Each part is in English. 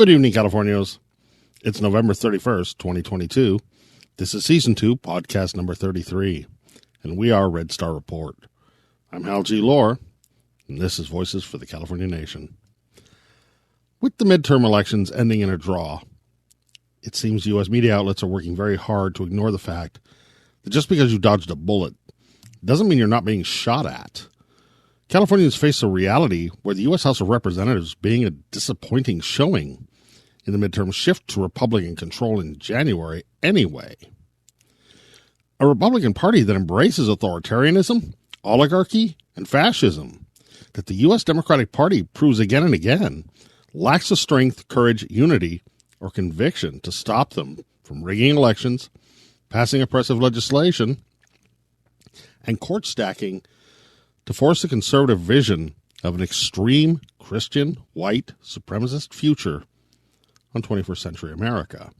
Good evening, Californios. It's November 31st, 2022. This is Season 2, Podcast number 33, and we are Red Star Report. I'm Hal G. Lohr, and this is Voices for the California Nation. With the midterm elections ending in a draw, it seems U.S. media outlets are working very hard to ignore the fact that just because you dodged a bullet doesn't mean you're not being shot at. Californians face a reality where the U.S. House of Representatives being a disappointing showing in the midterm shift to Republican control in January anyway. A Republican Party that embraces authoritarianism, oligarchy, and fascism that the U.S. Democratic Party proves again and again lacks the strength, courage, unity, or conviction to stop them from rigging elections, passing oppressive legislation, and court stacking to force the conservative vision of an extreme Christian, white, supremacist future on 21st century America.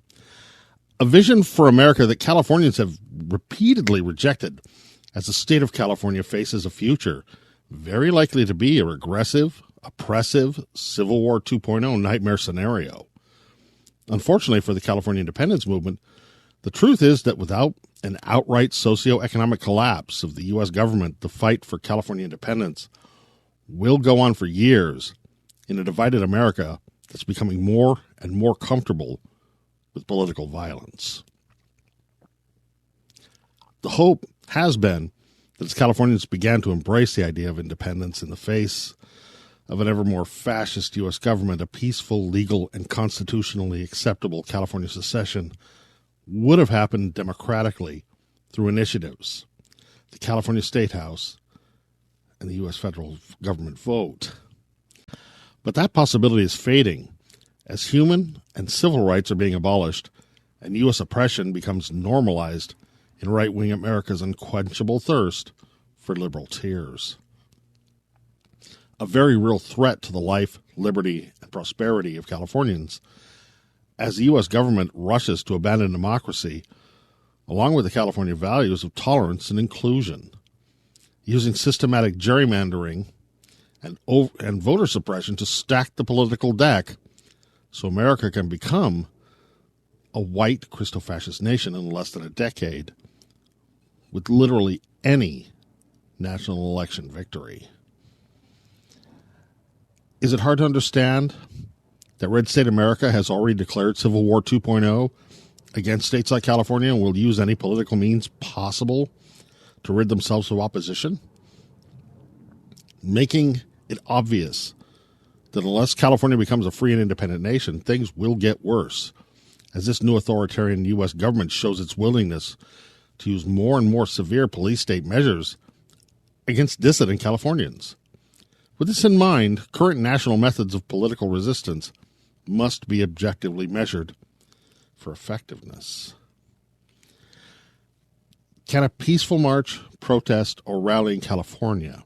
A vision for America that Californians have repeatedly rejected as the state of California faces a future very likely to be a regressive, oppressive, Civil War 2.0 nightmare scenario. Unfortunately for the California independence movement, the truth is that without an outright socioeconomic collapse of the U.S. government, the fight for California independence will go on for years in a divided America that's becoming more and more comfortable with political violence. The hope has been that as Californians began to embrace the idea of independence in the face of an ever more fascist U.S. government, a peaceful, legal, and constitutionally acceptable California secession would have happened democratically through initiatives, the California State House, and the U.S. federal government vote. But that possibility is fading as human and civil rights are being abolished and U.S. oppression becomes normalized in right-wing America's unquenchable thirst for liberal tears. A very real threat to the life, liberty, and prosperity of Californians as the U.S. government rushes to abandon democracy, along with the California values of tolerance and inclusion, using systematic gerrymandering and voter suppression to stack the political deck so America can become a white Christo-fascist nation in less than a decade with literally any national election victory. Is it hard to understand that Red State America has already declared Civil War 2.0 against states like California and will use any political means possible to rid themselves of opposition? Making it obvious that unless California becomes a free and independent nation, things will get worse, as this new authoritarian U.S. government shows its willingness to use more and more severe police state measures against dissident Californians. With this in mind, current national methods of political resistance must be objectively measured for effectiveness. Can a peaceful march, protest, or rally in California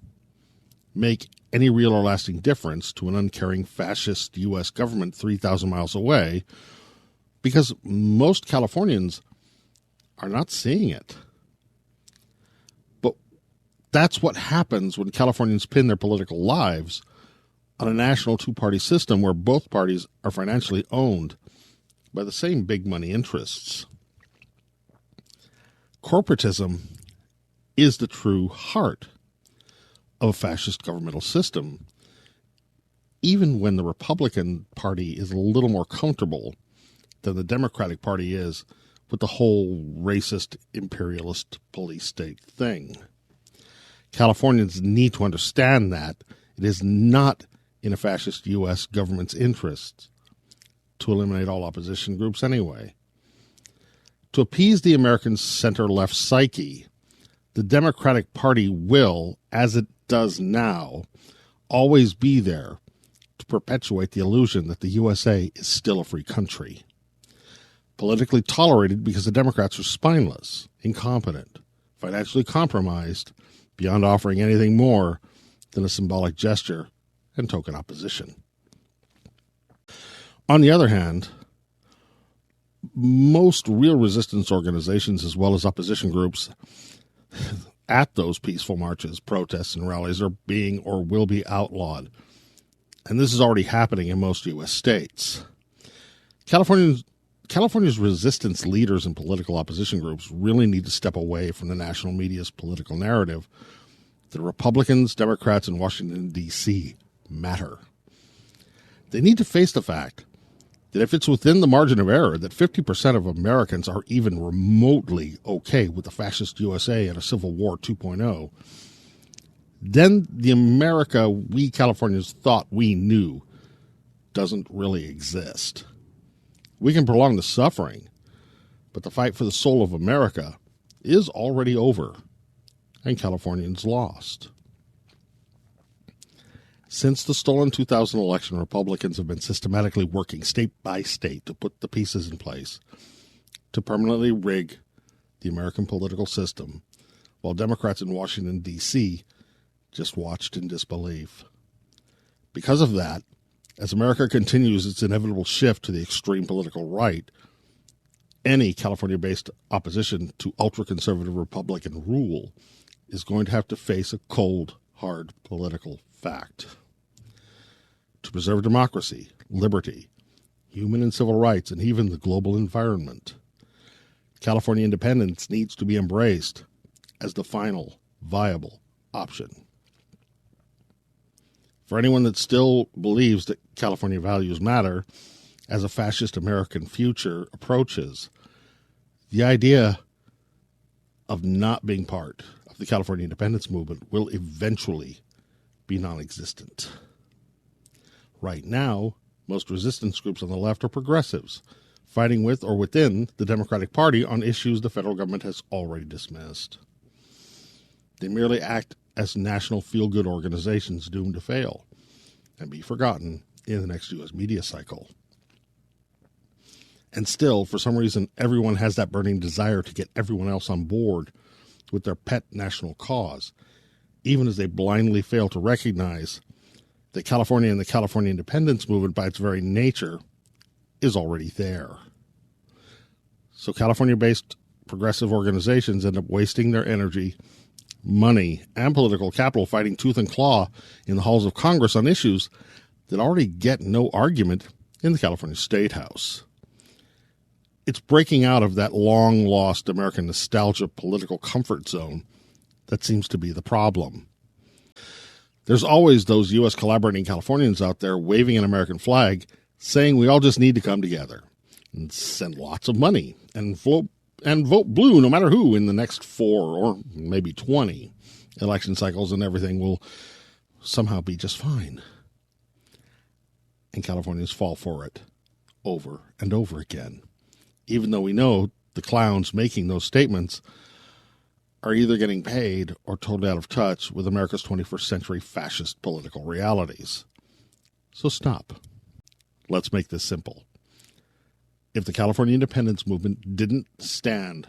make any real or lasting difference to an uncaring fascist U.S. government 3,000 miles away? Because most Californians are not seeing it. But that's what happens when Californians pin their political lives on a national two-party system where both parties are financially owned by the same big money interests. Corporatism is the true heart of a fascist governmental system, even when the Republican Party is a little more comfortable than the Democratic Party is with the whole racist, imperialist police state thing. Californians need to understand that it is not in a fascist U.S. government's interests to eliminate all opposition groups anyway. To appease the American center-left psyche, the Democratic Party will, as it does now, always be there to perpetuate the illusion that the USA is still a free country. Politically tolerated because the Democrats are spineless, incompetent, financially compromised, beyond offering anything more than a symbolic gesture and token opposition. On the other hand, most real resistance organizations as well as opposition groups at those peaceful marches, protests, and rallies are being or will be outlawed. And this is already happening in most U.S. states. California's resistance leaders and political opposition groups really need to step away from the national media's political narrative that Republicans, Democrats, and Washington, D.C. matter. They need to face the fact that if it's within the margin of error that 50% of Americans are even remotely okay with the fascist USA and a Civil War 2.0, then the America we Californians thought we knew doesn't really exist. We can prolong the suffering, but the fight for the soul of America is already over, and Californians lost. Since the stolen 2000 election, Republicans have been systematically working state by state to put the pieces in place to permanently rig the American political system, while Democrats in Washington, D.C. just watched in disbelief. Because of that, as America continues its inevitable shift to the extreme political right, any California-based opposition to ultra-conservative Republican rule is going to have to face a cold, hard political fact. To preserve democracy, liberty, human and civil rights, and even the global environment, California independence needs to be embraced as the final viable option. For anyone that still believes that California values matter as a fascist American future approaches, the idea of not being part of the California independence movement will eventually be non-existent. Right now, most resistance groups on the left are progressives, fighting with or within the Democratic Party on issues the federal government has already dismissed. They merely act as national feel-good organizations doomed to fail and be forgotten in the next U.S. media cycle. And still, for some reason, everyone has that burning desire to get everyone else on board with their pet national cause, even as they blindly fail to recognize that California and the California independence movement, by its very nature, is already there. So California-based progressive organizations end up wasting their energy, money, and political capital fighting tooth and claw in the halls of Congress on issues that already get no argument in the California State House. It's breaking out of that long-lost American nostalgia political comfort zone that seems to be the problem. There's always those U.S. collaborating Californians out there waving an American flag, saying we all just need to come together and send lots of money and vote blue no matter who in the next 4 or maybe 20 election cycles, and everything will somehow be just fine. And Californians fall for it over and over again, even though we know the clowns making those statements are either getting paid or totally out of touch with America's 21st century fascist political realities. So stop. Let's make this simple. If the California independence movement didn't stand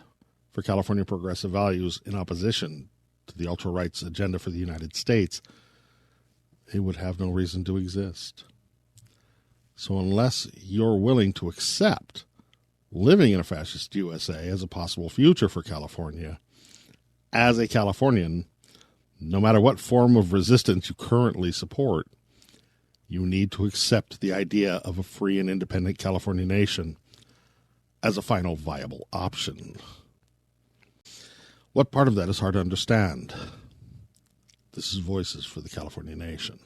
for California progressive values in opposition to the ultra-right's agenda for the United States, it would have no reason to exist. So unless you're willing to accept living in a fascist USA as a possible future for California, as a Californian, no matter what form of resistance you currently support, you need to accept the idea of a free and independent California nation as a final viable option. What part of that is hard to understand? This is Voices for the California Nation.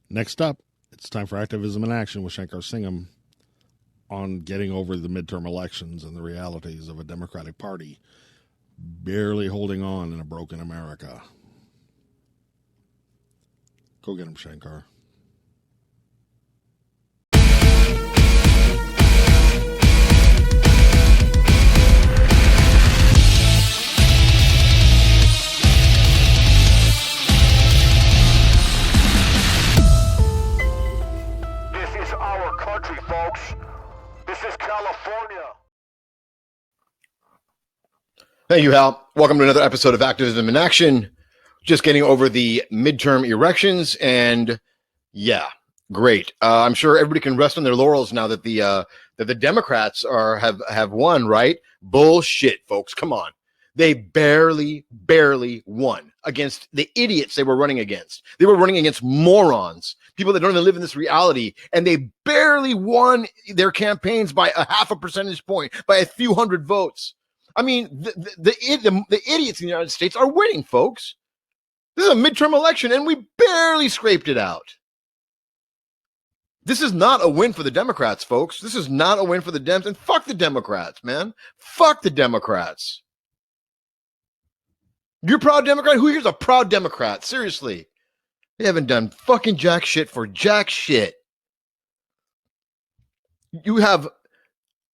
Next up, it's time for Activism in Action with Shankar Singham on getting over the midterm elections and the realities of a Democratic Party barely holding on in a broken America. Go get him, Shankar. This is California. Hey, you Hal. Welcome to another episode of Activism in Action. Just getting over the midterm elections, and yeah, great. I'm sure everybody can rest on their laurels now that the Democrats have won, right? Bullshit, folks. Come on. They barely won against the idiots they were running against. They were running against morons, people that don't even live in this reality, and they barely won their campaigns by a half a percentage point, by a few hundred votes. I mean, the idiots in the United States are winning, folks. This is a midterm election, and we barely scraped it out. This is not a win for the Democrats, folks. This is not a win for the Dems, and fuck the Democrats, man. Fuck the Democrats. You're a proud Democrat? Who here's a proud Democrat? Seriously. They haven't done fucking jack shit for jack shit. You have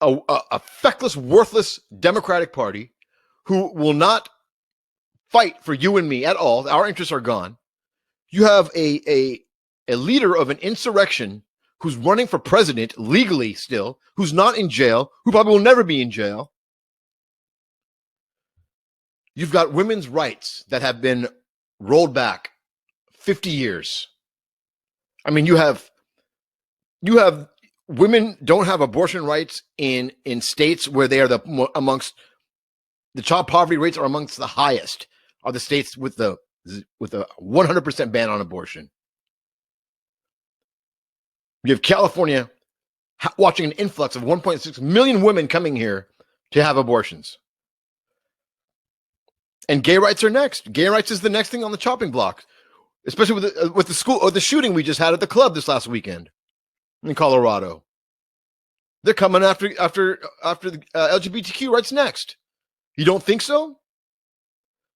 a feckless, worthless Democratic Party who will not fight for you and me at all. Our interests are gone. You have a leader of an insurrection who's running for president legally still, who's not in jail, who probably will never be in jail. You've got women's rights that have been rolled back 50 years. I mean, you have women don't have abortion rights in states where they are amongst the child poverty rates are amongst the highest are the states with a 100% ban on abortion. You have California watching an influx of 1.6 million women coming here to have abortions. And gay rights are next. Gay rights is the next thing on the chopping block, especially with the school or the shooting we just had at the club this last weekend in Colorado. They're coming after the LGBTQ rights next. You don't think so?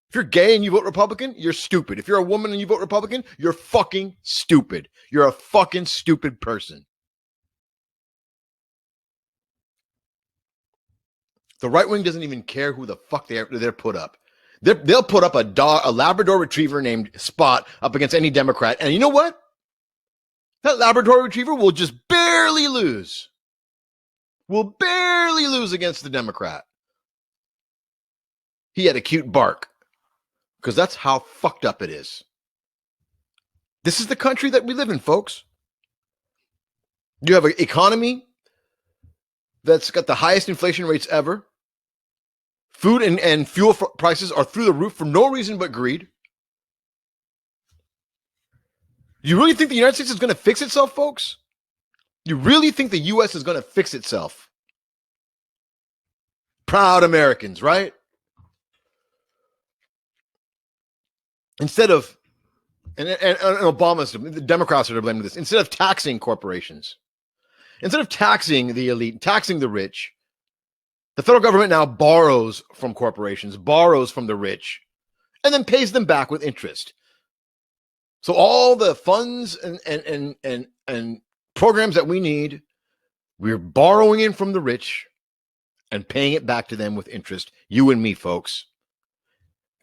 If you're gay and you vote Republican, you're stupid. If you're a woman and you vote Republican, you're fucking stupid. You're a fucking stupid person. The right wing doesn't even care who the fuck they're put up. They'll put up a Labrador Retriever named Spot up against any Democrat, and you know what? That Labrador Retriever will just barely lose. Will barely lose against the Democrat. He had a cute bark. Because that's how fucked up it is. This is the country that we live in, folks. You have an economy that's got the highest inflation rates ever. Food and fuel prices are through the roof for no reason but greed. You really think the United States is going to fix itself, folks? You really think the U.S. is going to fix itself? Proud Americans, right? Instead of, and Obama's, the Democrats are to blame for this, instead of taxing corporations, instead of taxing the elite, taxing the rich, the federal government now borrows from corporations, borrows from the rich, and then pays them back with interest. So all the funds and programs that we need, we're borrowing in from the rich and paying it back to them with interest, you and me, folks.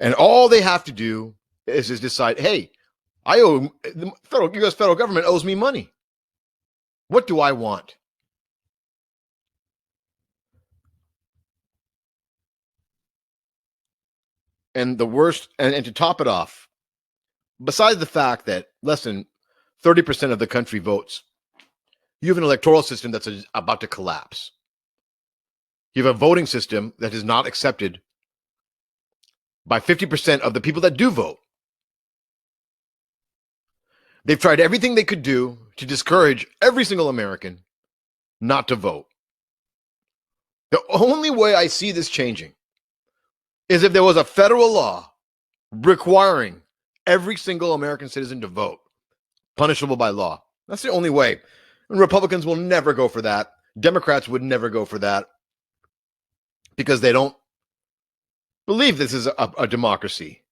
And all they have to do is decide, hey, the U.S. federal government owes me money. What do I want? And the worst, and to top it off, besides the fact that less than 30% of the country votes, you have an electoral system that's about to collapse. You have a voting system that is not accepted by 50% of the people that do vote. They've tried everything they could do to discourage every single American not to vote. The only way I see this changing is if there was a federal law requiring every single American citizen to vote, punishable by law. That's the only way. And Republicans will never go for that. Democrats would never go for that because they don't believe this is a democracy.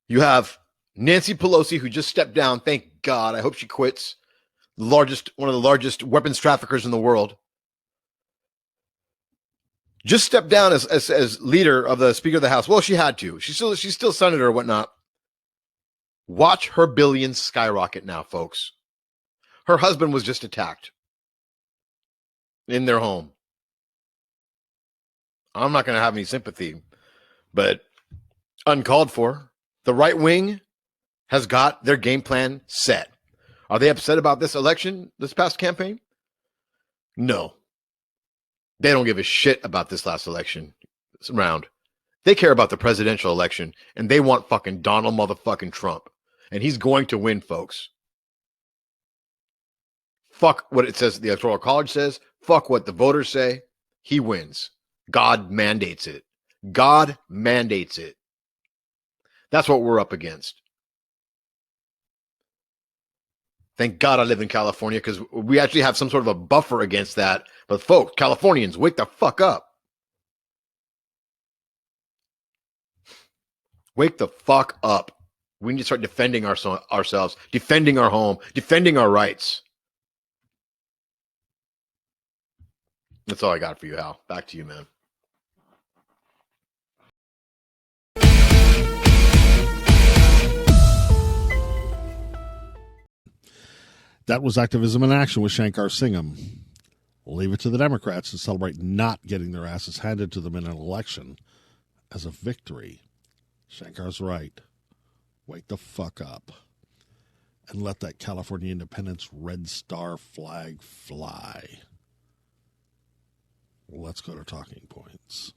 You have Nancy Pelosi, who just stepped down. Thank God. I hope she quits. One of the largest weapons traffickers in the world. Just stepped down as leader of the Speaker of the House. Well, she had to. She's still senator or whatnot. Watch her billions skyrocket now, folks. Her husband was just attacked in their home. I'm not going to have any sympathy, but uncalled for. The right wing has got their game plan set. Are they upset about this election, this past campaign? No. They don't give a shit about this last election round. They care about the presidential election, and they want fucking Donald motherfucking Trump. And he's going to win, folks. Fuck what it says, the Electoral College says. Fuck what the voters say. He wins. God mandates it. God mandates it. That's what we're up against. Thank God I live in California, because we actually have some sort of a buffer against that. But folks, Californians, wake the fuck up. Wake the fuck up. We need to start defending ourselves, defending our home, defending our rights. That's all I got for you, Hal. Back to you, man. That was Activism in Action with Shankar Singham. Leave it to the Democrats to celebrate not getting their asses handed to them in an election as a victory. Shankar's right. Wake the fuck up and let that California Independence Red Star flag fly. Let's go to talking points.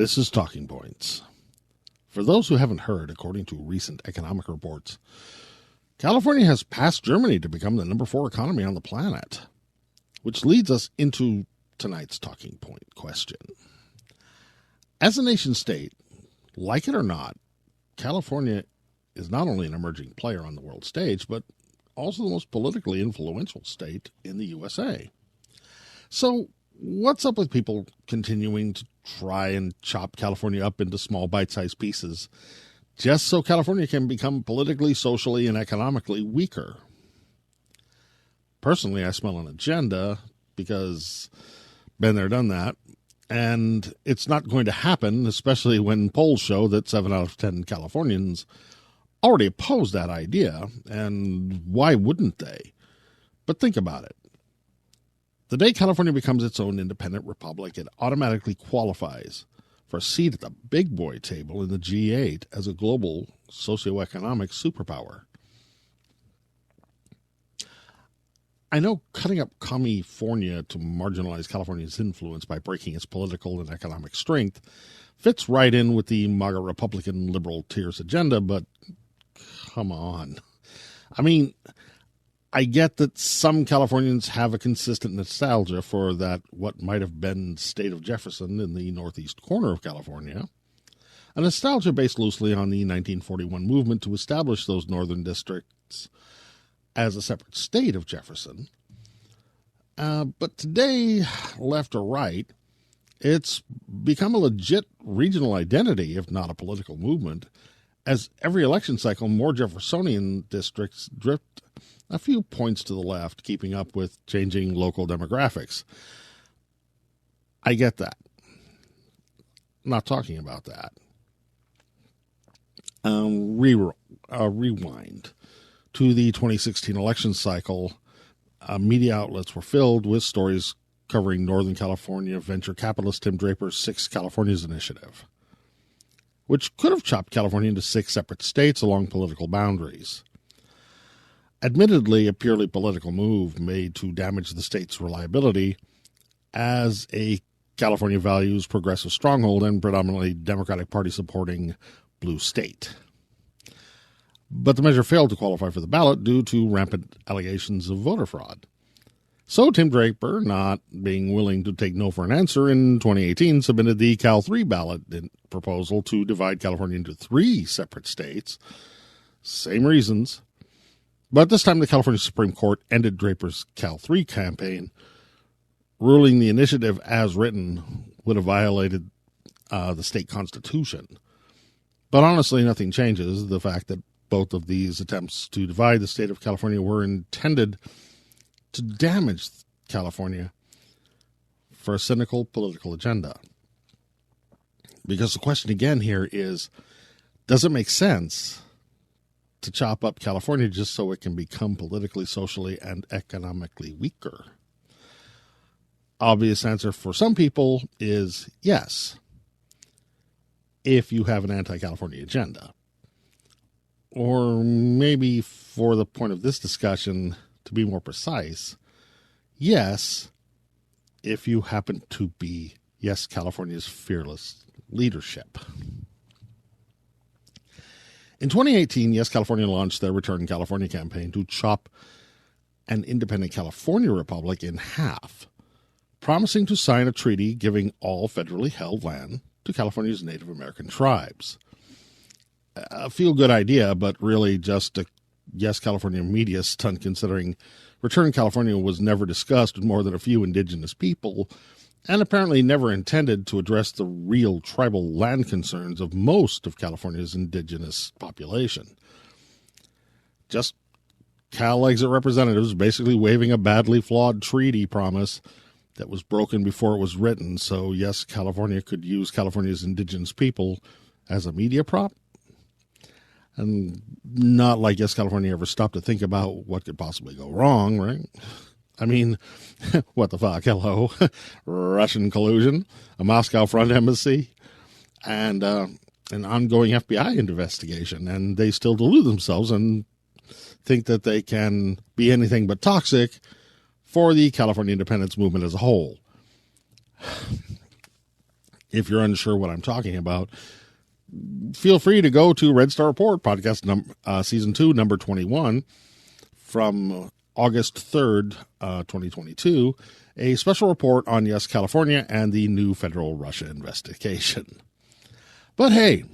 This is Talking Points. For those who haven't heard, according to recent economic reports, California has passed Germany to become the number 4 economy on the planet, which leads us into tonight's talking point question. As a nation state, like it or not, California is not only an emerging player on the world stage, but also the most politically influential state in the USA. So what's up with people continuing to try and chop California up into small bite-sized pieces just so California can become politically, socially, and economically weaker? Personally, I smell an agenda because been there, done that, and it's not going to happen, especially when polls show that 7 out of 10 Californians already oppose that idea, and why wouldn't they? But think about it. The day California becomes its own independent republic, it automatically qualifies for a seat at the big boy table in the G8 as a global socioeconomic superpower. I know cutting up California to marginalize California's influence by breaking its political and economic strength fits right in with the MAGA Republican liberal tiers agenda, but come on. I mean, I get that some Californians have a consistent nostalgia for that what might have been state of Jefferson in the northeast corner of California, a nostalgia based loosely on the 1941 movement to establish those northern districts as a separate state of Jefferson. But today, left or right, it's become a legit regional identity, if not a political movement, as every election cycle, more Jeffersonian districts drift a few points to the left, keeping up with changing local demographics. I get that. I'm not talking about that. rewind to the 2016 election cycle. Media outlets were filled with stories covering Northern California venture capitalist Tim Draper's Six Californias initiative, which could have chopped California into 6 separate states along political boundaries. Admittedly, a purely political move made to damage the state's reliability as a California values progressive stronghold and predominantly Democratic Party supporting blue state. But the measure failed to qualify for the ballot due to rampant allegations of voter fraud. So Tim Draper, not being willing to take no for an answer, in 2018 submitted the Cal 3 ballot proposal to divide California into 3 separate states. Same reasons. But this time the California Supreme Court ended Draper's Cal 3 campaign, ruling the initiative as written would have violated the state constitution. But honestly, nothing changes the fact that both of these attempts to divide the state of California were intended to damage California for a cynical political agenda. Because the question again here is, does it make sense to chop up California just so it can become politically, socially, and economically weaker? Obvious answer for some people is yes, if you have an anti-California agenda. Or maybe for the point of this discussion, to be more precise, yes, if you happen to be, yes, California's fearless leadership. In 2018, Yes California launched their Return California campaign to chop an independent California republic in half, promising to sign a treaty giving all federally held land to California's Native American tribes. A feel-good idea, but really just a Yes California media stunt, considering Return California was never discussed with more than a few indigenous people and apparently never intended to address the real tribal land concerns of most of California's indigenous population. Just Cal exit representatives basically waving a badly flawed treaty promise that was broken before it was written, so Yes California could use California's indigenous people as a media prop. And not like Yes California ever stopped to think about what could possibly go wrong, right? I mean, what the fuck? Hello. Russian collusion, a Moscow front embassy, and an ongoing FBI investigation. And they still delude themselves and think that they can be anything but toxic for the California independence movement as a whole. If you're unsure what I'm talking about, feel free to go to Red Star Report, podcast season 2, number 21, from August 3rd, 2022, a special report on Yes California and the new federal Russia investigation. But hey,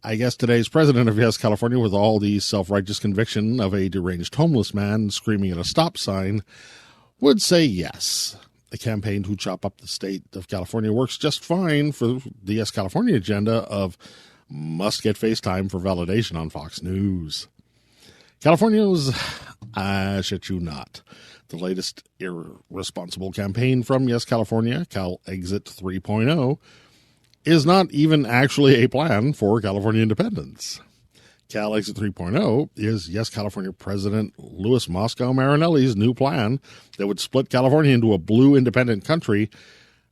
I guess today's president of Yes California, with all the self-righteous conviction of a deranged homeless man screaming at a stop sign, would say yes. The campaign to chop up the state of California works just fine for the Yes California agenda of must get face time for validation on Fox News. California's, I shit you not, the latest irresponsible campaign from Yes California, Cal Exit 3.0, is not even actually a plan for California independence. Cal Exit 3.0 is Yes California President Louis Moscow Marinelli's new plan that would split California into a blue independent country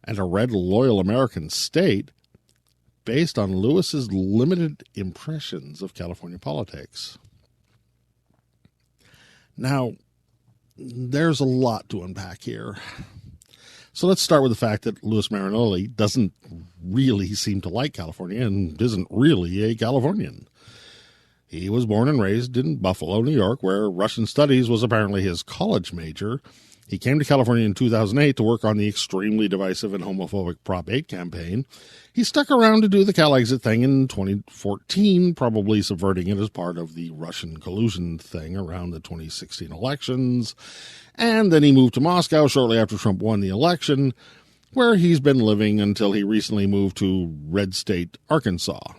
and a red loyal American state based on Louis's limited impressions of California politics. Now, there's a lot to unpack here. So let's start with the fact that Louis Marinelli doesn't really seem to like California and isn't really a Californian. He was born and raised in Buffalo, New York, where Russian studies was apparently his college major. He came to California in 2008 to work on the extremely divisive and homophobic Prop 8 campaign. He stuck around to do the Cal Exit thing in 2014, probably subverting it as part of the Russian collusion thing around the 2016 elections. And then he moved to Moscow shortly after Trump won the election, where he's been living until he recently moved to Red State, Arkansas.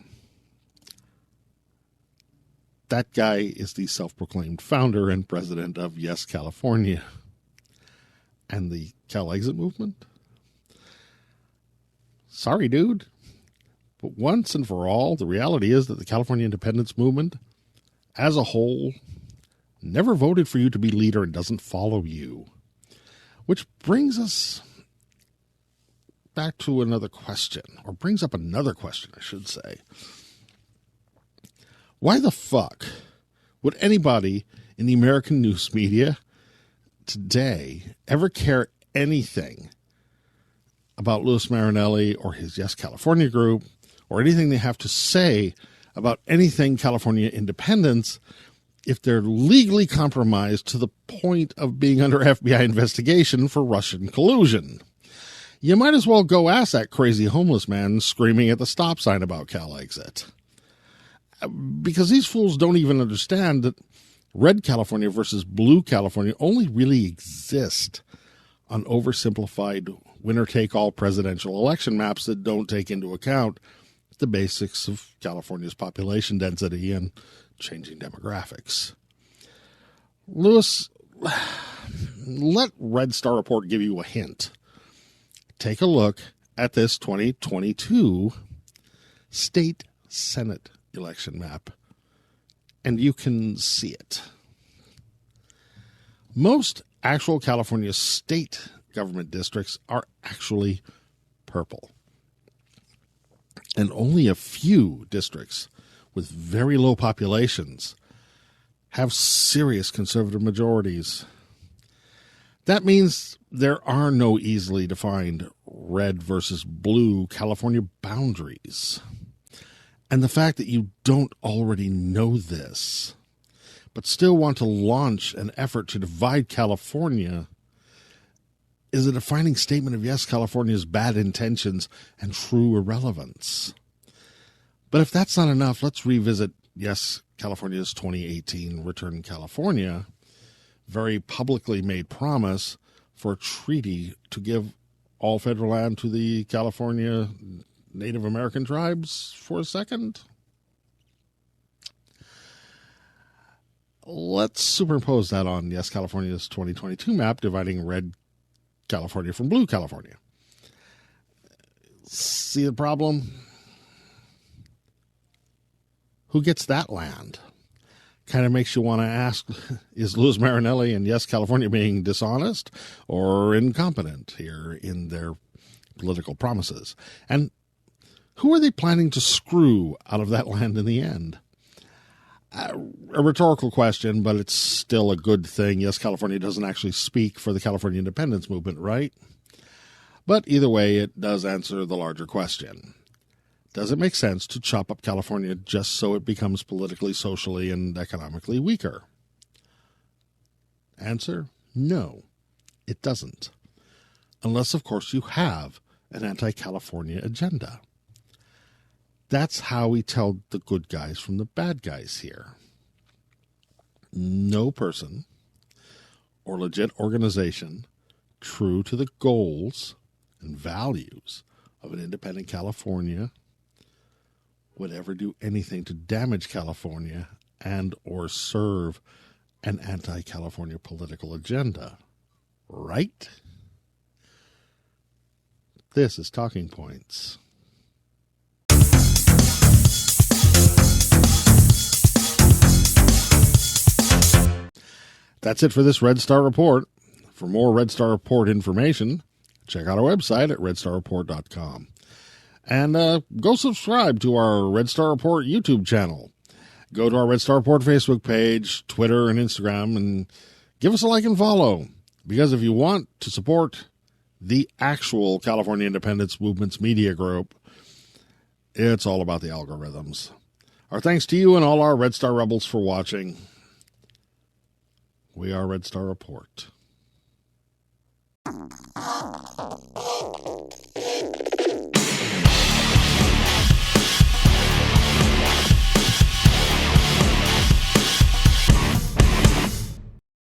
That guy is the self-proclaimed founder and president of Yes California and the Cal Exit movement. Sorry, dude. But once and for all, the reality is that the California independence movement as a whole, never voted for you to be leader and doesn't follow you. Which brings us back to another question, or brings up another question, I should say. Why the fuck would anybody in the American news media today ever care anything about Louis Marinelli or his Yes California group, or anything they have to say about anything California independence, if they're legally compromised to the point of being under FBI investigation for Russian collusion? You might as well go ask that crazy homeless man screaming at the stop sign about CalExit. Because these fools don't even understand that red California versus blue California only really exist on oversimplified winner-take-all presidential election maps that don't take into account the basics of California's population density and changing demographics. Lewis, let Red Star Report give you a hint. Take a look at this 2022 state Senate election map, and you can see it. Most actual California state government districts are actually purple. And only a few districts with very low populations have serious conservative majorities. That means there are no easily defined red versus blue California boundaries. And the fact that you don't already know this, but still want to launch an effort to divide California, is a defining statement of Yes California's bad intentions and true irrelevance. But if that's not enough, let's revisit Yes California's 2018 Return California very publicly made promise for a treaty to give all federal land to the California Native American tribes for a second. Let's superimpose that on Yes California's 2022 map dividing red California from blue California. See the problem? Who gets that land? Kind of makes you want to ask, is Louis Marinelli and Yes California being dishonest or incompetent here in their political promises? And who are they planning to screw out of that land in the end? A rhetorical question, but it's still a good thing. Yes, California doesn't actually speak for the California independence movement, right? But either way, it does answer the larger question. Does it make sense to chop up California just so it becomes politically, socially, and economically weaker? Answer, no, it doesn't. Unless, of course, you have an anti-California agenda. That's how we tell the good guys from the bad guys here. No person or legit organization true to the goals and values of an independent California would ever do anything to damage California and or serve an anti-California political agenda. Right? This is Talking Points. That's it for this Red Star Report. For more Red Star Report information, check out our website at redstarreport.com. And go subscribe to our Red Star Report YouTube channel. Go to our Red Star Report Facebook page, Twitter, and Instagram, and give us a like and follow. Because if you want to support the actual California Independence Movement's media group, it's all about the algorithms. Our thanks to you and all our Red Star Rebels for watching. We are Red Star Report.